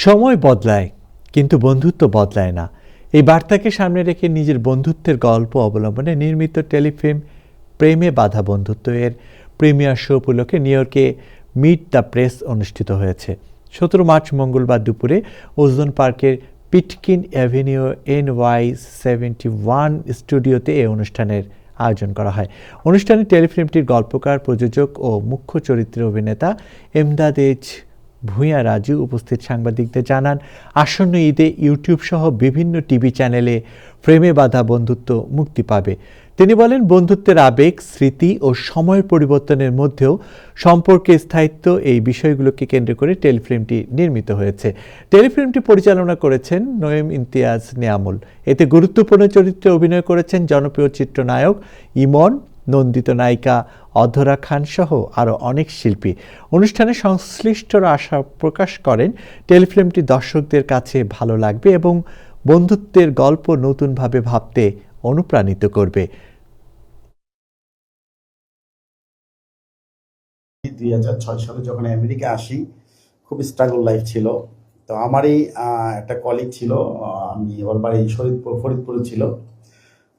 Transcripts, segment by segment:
সময় বদলায় কিন্তু বন্ধুত্ব বদলায় না। এই বার্তাকে সামনে রেখে নিজের বন্ধুত্বের গল্প অবলম্বনে নির্মিত টেলিফিল্ম প্রেমে বাঁধা বন্ধুত্ব এর প্রিমিয়ার শো উপলক্ষে নিউ ইয়র্কে মিট দ্য প্রেস অনুষ্ঠিত হয়েছে। 17 মার্চ মঙ্গলবার দুপুরে ওজন পার্কের পিটকিন অ্যাভিনিউ NY71 স্টুডিওতে এই অনুষ্ঠানের আয়োজন করা হয়। অনুষ্ঠানে টেলিফিল্মটির গল্পকার, প্রযোজক ও মুখ্য চরিত্রের অভিনেতা এমদাদ এইচ ভূঁইয়া রাজু উপস্থিত সাংবাদিকদের জানান, আসন্ন ঈদে ইউটিউব সহ বিভিন্ন টিভি চ্যানেলে প্রেমে বাঁধা বন্ধুত্ব মুক্তি পাবে। তিনি বলেন, বন্ধুত্বের আবেগ, স্মৃতি ও সময়ের পরিবর্তনের মধ্যেও সম্পর্কের স্থায়িত্ব, এই বিষয়গুলোকে কেন্দ্র করে টেলিফিল্মটি নির্মিত হয়েছে। টেলিফিল্মটি পরিচালনা করেছেন নঈম ইমতিয়াজ নিয়ামুল। এতে গুরুত্বপূর্ণ চরিত্রে অভিনয় করেছেন জনপ্রিয় চিত্রনায়ক ইমন, নন্দিত নায়িকা অধরা খান সহ আরও অনেক শিল্পী। অনুষ্ঠানে সংশ্লিষ্টরা আশা প্রকাশ করেন, টেলিফিল্মটি দর্শকদের কাছে ভালো লাগবে এবং বন্ধুত্বের গল্প নতুনভাবে ভাবতে অনুপ্রাণিত করবে। 2006 সালে যখন আমেরিকা আসি, খুব স্ট্রাগল লাইফ ছিল। তো আমারই একটা কলিগ ছিল, আমি ওর বাড়ি ফরিদপুরে ছিল।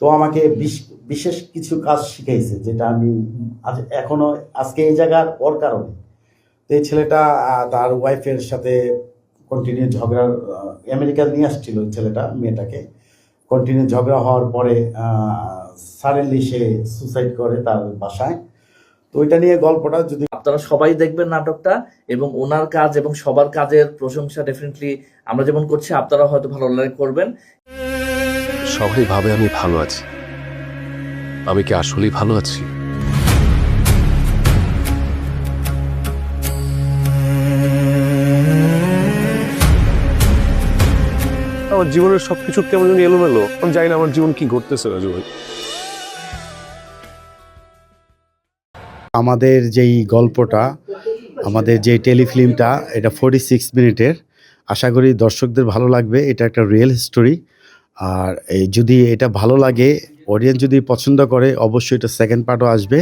তো আমাকে বিশেষ কিছু কাজ শিখাইছে, যেটা আমি এখনো আজকে এই জায়গার ওর কারণে। তো এই ছেলেটা তার ওয়াইফের সাথে কন্টিনিউ ঝগড়া, আমেরিকা নিয়ে আসছিল ছেলেটা মেয়েটাকে। কন্টিনিউ ঝগড়া হওয়ার পরে সাডেনলি সে সুসাইড করে তার বাসায়। তো ওইটা নিয়ে গল্পটা, যদি আপনারা সবাই দেখবেন নাটকটা, এবং ওনার কাজ এবং সবার কাজের প্রশংসা ডেফিনেটলি আমরা যেমন করছি আপনারা হয়তো ভালো করবেন। সবাই ভাবে আমি ভালো আছি, আমি কি আসলেই ভালো আছি? আমার জীবনের সবকিছু কেমন যেন এলোমেলো, আমি জানি না আমার জীবন কি ঘটতেছে। রাজু ভাই, আমাদের যেই গল্পটা, আমাদের যে টেলিফিল্মটা, এটা 46 মিনিটের। আশা করি দর্শকদের ভালো লাগবে। এটা একটা রিয়েল স্টোরি। আর যদি এটা ভালো লাগে, অডিয়েন্স যদি পছন্দ করে, অবশ্যই এটা সেকেন্ড পার্টও আসবে।